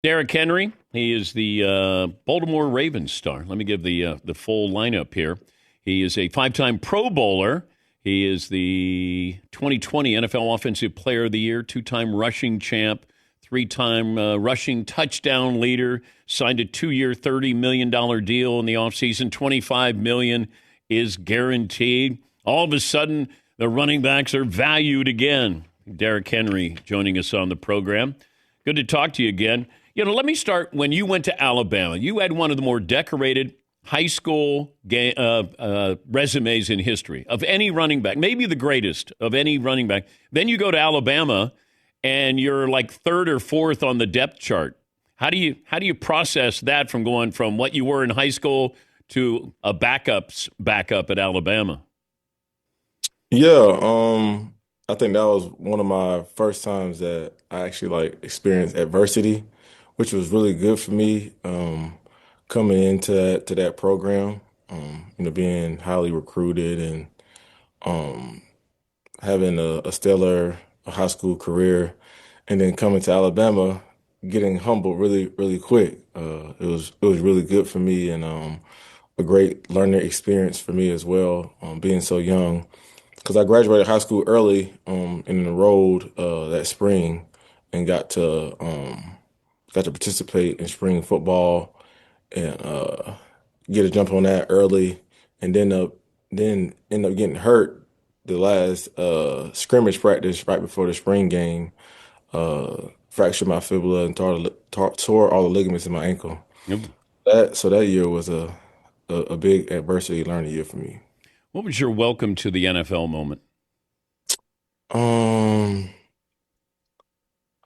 Derrick Henry, he is the Baltimore Ravens star. Let me give the full lineup here. He is a five-time Pro Bowler. He is the 2020 NFL Offensive Player of the Year, two-time rushing champ, three-time rushing touchdown leader, signed a two-year, $30 million deal in the offseason. $25 million is guaranteed. All of a sudden, the running backs are valued again. Derrick Henry joining us on the program. Good to talk to you again. Let me start when you went to Alabama. You had one of the more decorated high school resumes in history of any running back, maybe the greatest of any running back. Then you go to Alabama, and you're like third or fourth on the depth chart. How do you process that from going from what you were in high school to a backup's backup at Alabama? Yeah, I think that was one of my first times that I actually experienced adversity, which was really good for me. Coming into that program, being highly recruited and having a stellar high school career, and then coming to Alabama, getting humbled really quick. It was really good for me and a great learning experience for me as well, being so young. Because I graduated high school early, and enrolled that spring, and got to participate in spring football and get a jump on that early, and then end up getting hurt the last scrimmage practice right before the spring game. Fractured my fibula and tore all the ligaments in my ankle. Yep. That year was a big adversity learning year for me. What was your welcome to the NFL moment? Um,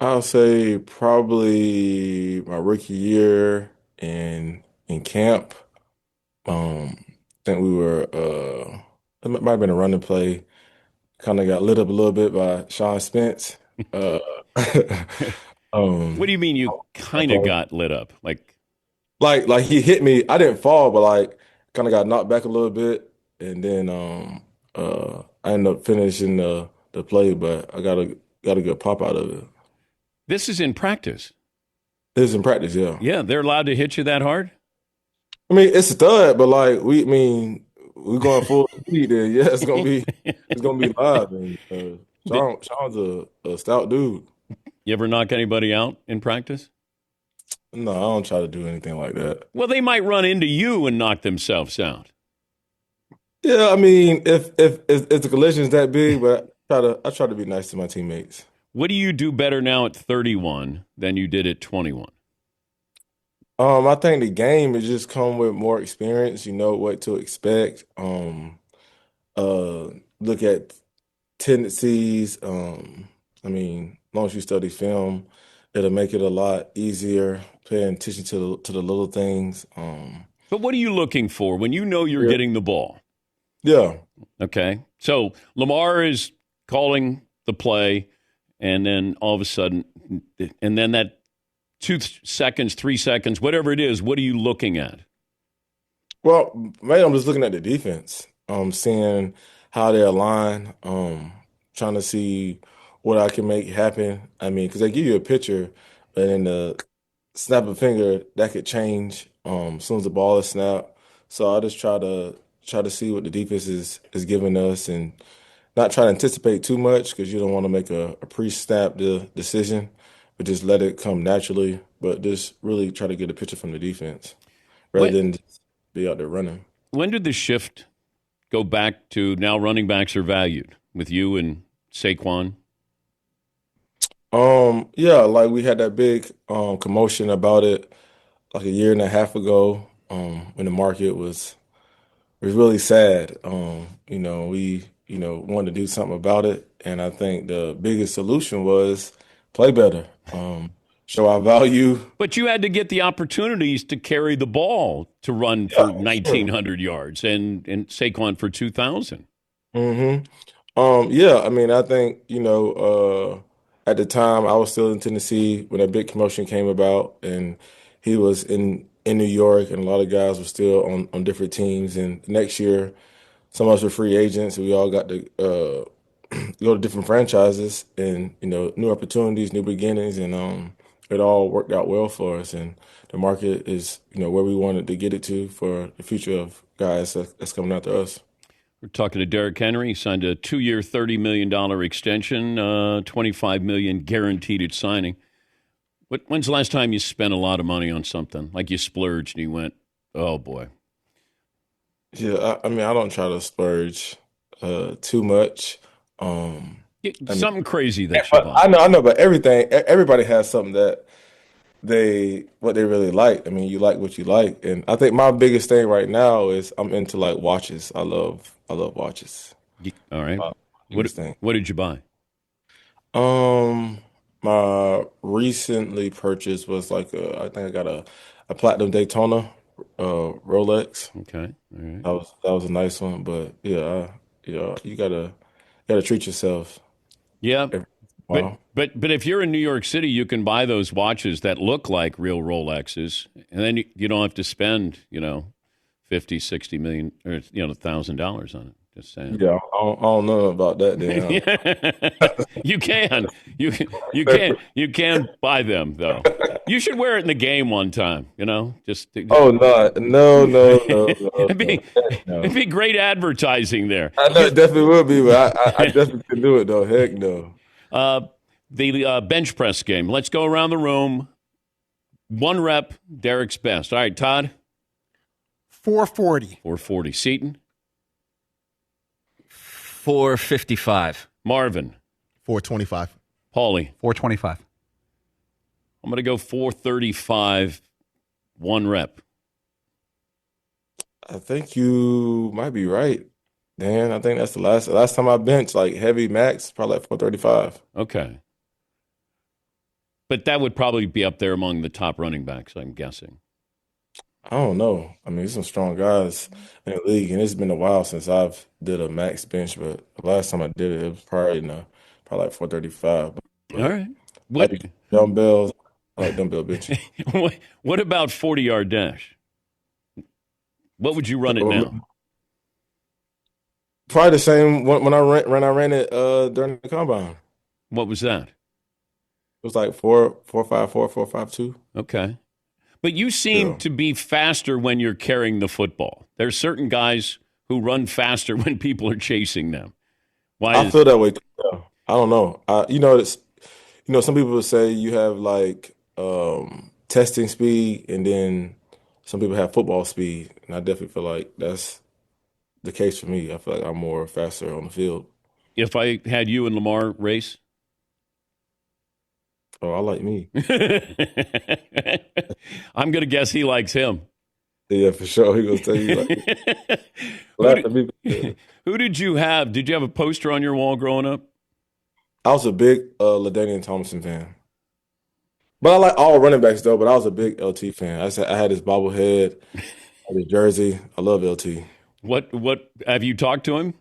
I'll say probably my rookie year in camp. I think we were it might have been a running play. Kind of got lit up a little bit by Sean Spence. Uh, What do um, you mean you kind of got lit up? Like, like he hit me. I didn't fall, but kind of got knocked back a little bit, and then I ended up finishing the play, but I got a good pop out of it. this is in practice. It was in practice, yeah. Yeah, they're allowed to hit you that hard? I mean, it's a stud, but we're going full speed. Then yeah, it's gonna be live. And Did Sean's a stout dude. you ever knock anybody out in practice? No, I don't try to do anything like that. Well, they might run into you and knock themselves out. Yeah, I mean, if the collision's that big, but I try to be nice to my teammates. What do you do better now at 31 than you did at 21? I think the game has just come with more experience. You know what to expect. Uh, Look at tendencies. As long as you study film, it'll make it a lot easier paying attention to the little things. But what are you looking for when you know you're Yeah, getting the ball? yeah. Okay. So Lamar is calling the play, and then all of a sudden, and then that 2 seconds, 3 seconds, whatever it is, what are you looking at? Well, maybe I'm just looking at the defense, seeing how they align, trying to see what I can make happen. I mean, because they give you a picture, but in the snap of a finger, that could change as soon as the ball is snapped. So I just try to see what the defense is giving us, and not try to anticipate too much because you don't want to make a pre-snap decision, but just let it come naturally. But just really try to get a picture from the defense rather When, than just be out there running. when did the shift go back to now running backs are valued with you and Saquon? Yeah, like we had that big commotion about it like a year and a half ago, when the market was really sad. We wanted to do something about it, and I think the biggest solution was play better, show our value. But you had to get the opportunities to carry the ball to run Yeah, for sure. 1,900 yards and Saquon for 2,000. hmm yeah, I mean, I think, at the time I was still in Tennessee when that big commotion came about, and he was in New York, and a lot of guys were still on different teams. And next year, some of us were free agents, and we all got to go to different franchises and, new opportunities, new beginnings, and it it all worked out well for us, and the market is, where we wanted to get it to for the future of guys that's coming after us. We're talking to Derrick Henry. He signed a 2-year, $30 million extension, $25 million guaranteed at signing. When's the last time you spent a lot of money on something like you splurged and you went, oh boy? Yeah, I mean, I don't try to splurge too much. I mean, Something crazy that you but bought. I know, but everybody has something that what they really like. I mean, you like what you like, and I think my biggest thing right now is I'm into like watches. I love watches. All right. What Biggest thing. what did you buy? Um, my recently purchase was like I think I got a platinum Daytona Rolex. Okay. All right. That was a nice one, but yeah, you gotta treat yourself Yeah. every But while. but if you're in New York City, you can buy those watches that look like real Rolexes, and then you don't have to spend 50, 60 million or $1,000 on it. Just saying. Yeah, I don't know about that then. You can. You can buy them though. You should wear it in the game one time, just Oh no, no, no, no, no, no, it'd no. be great advertising there. I know it definitely would be, but I definitely can do it though. Heck no. Uh, the bench press game. Let's go around the room. One rep, Derrick's best. All right, Todd. 440. 440. Seaton. 455. Marvin. 425. Paulie. 425. I'm going to go 435. One rep. I think you might be right, Dan. I think that's the last time I benched like heavy max, probably like 435. Okay. But that would probably be up there among the top running backs, I'm guessing. I don't know. I mean, there's some strong guys in the league, and it's been a while since I've did a max bench, but the last time I did it, it was probably like 435. All But right. I What like dumbbells. I like dumbbell benching. what about 40-yard dash? What would you run it now? Probably the same when I ran it during the combine. What was that? It was like 4.54, 4.52. Okay. But you seem Yeah. to be faster when you're carrying the football. There's certain guys who run faster when people are chasing them. Why I is feel that way too. Yeah. I don't know. Some people would say you have like testing speed, and then some people have football speed, and I definitely feel like that's the case for me. I feel like I'm more faster on the field. if I had you and Lamar race? Oh, I like me. I'm going to guess he likes him. Yeah, for sure. He gonna tell you like who, laugh at me. did, who did you have? Did you have a poster on your wall growing up? I was a big LaDainian Thompson fan. But I like all running backs though, but I was a big LT fan. I had his bobblehead, I had his jersey. I love LT. What have you talked to him?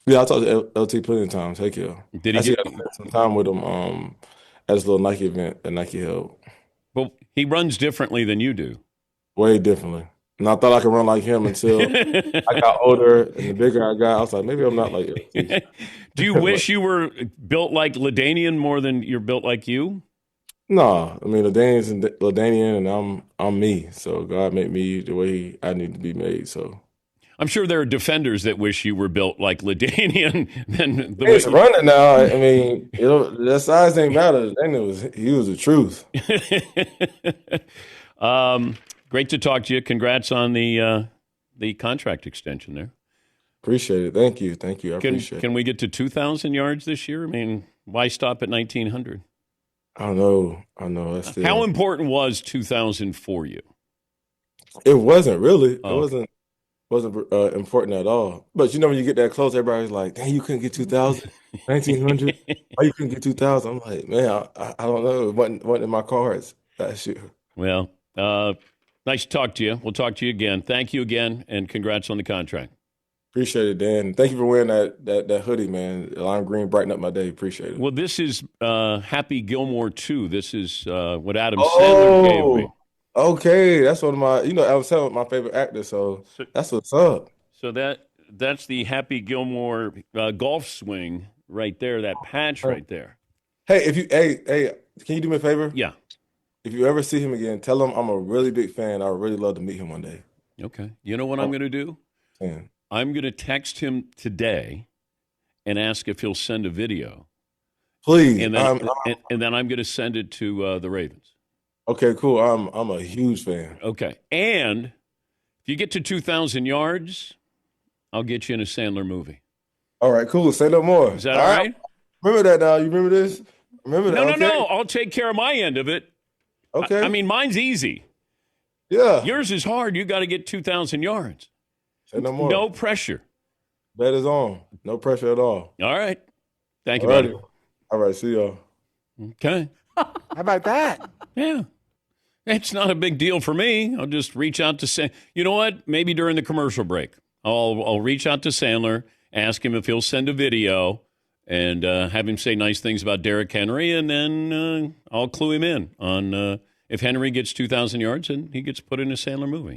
Yeah, I talked to LT plenty of times. Heck yeah. Did he Actually, get? I spent some time with him at this little Nike event that Nike held. Well, he runs differently than you do. Way differently. And I thought I could run like him until I got older and the bigger I got, I was like, maybe I'm not like LT. Do you wish you were built like Ladainian more than you're built like you? No, I mean Ladainian and I'm me. So God made me the way I need to be made. So I'm sure there are defenders that wish you were built like Ladainian than the way. he's running now. I mean, that size ain't matter. He was the truth. Great to talk to you. Congrats on the contract extension there. Appreciate it. Thank you. Thank you. I appreciate Can it. we get to 2,000 yards this year? I mean, why stop at 1,900? I know. I know. That's How still important was 2,000 for you? it wasn't really. It Oh, okay. wasn't important at all. But when you get that close, everybody's like, "Dang, you couldn't get 2,000, 1,900. Why you couldn't get 2,000?" I'm like, man, I don't know. It wasn't in my cards last year. Well, nice to talk to you. We'll talk to you again. Thank you again, and congrats on the contract. Appreciate it, Dan. Thank you for wearing that hoodie, man. Lime green brighten up my day. Appreciate it. Well, this is Happy Gilmore 2. This is what Adam Sandler gave me. Oh, okay. That's one of my, Adam Sandler, my favorite actor. So So, that's what's up. so that's the Happy Gilmore golf swing right there, that patch right there. Hey, hey, can you do me a favor? Yeah. if you ever see him again, tell him I'm a really big fan. I would really love to meet him one day. Okay. You know what I'm going to do? Fan. I'm going to text him today and ask if he'll send a video. Please. And then I'm going to send it to the Ravens. Okay, cool. I'm a huge fan. Okay. And if you get to 2,000 yards, I'll get you in a Sandler movie. All right, cool. Say no more. Is that all right? Remember that now. You remember this? Remember that? No. I'll take care of my end of it. Okay. I mean, mine's easy. Yeah. Yours is hard. You got to get 2,000 yards. Say no more. No pressure. Bet is on. No pressure at all. All right. Thank you, Alrighty. buddy. All right. See y'all. Okay. How about that? Yeah. It's not a big deal for me. I'll just reach out to Sandler. You know what? Maybe during the commercial break, I'll reach out to Sandler, ask him if he'll send a video, and have him say nice things about Derrick Henry, and then I'll clue him in on if Henry gets 2,000 yards and he gets put in a Sandler movie.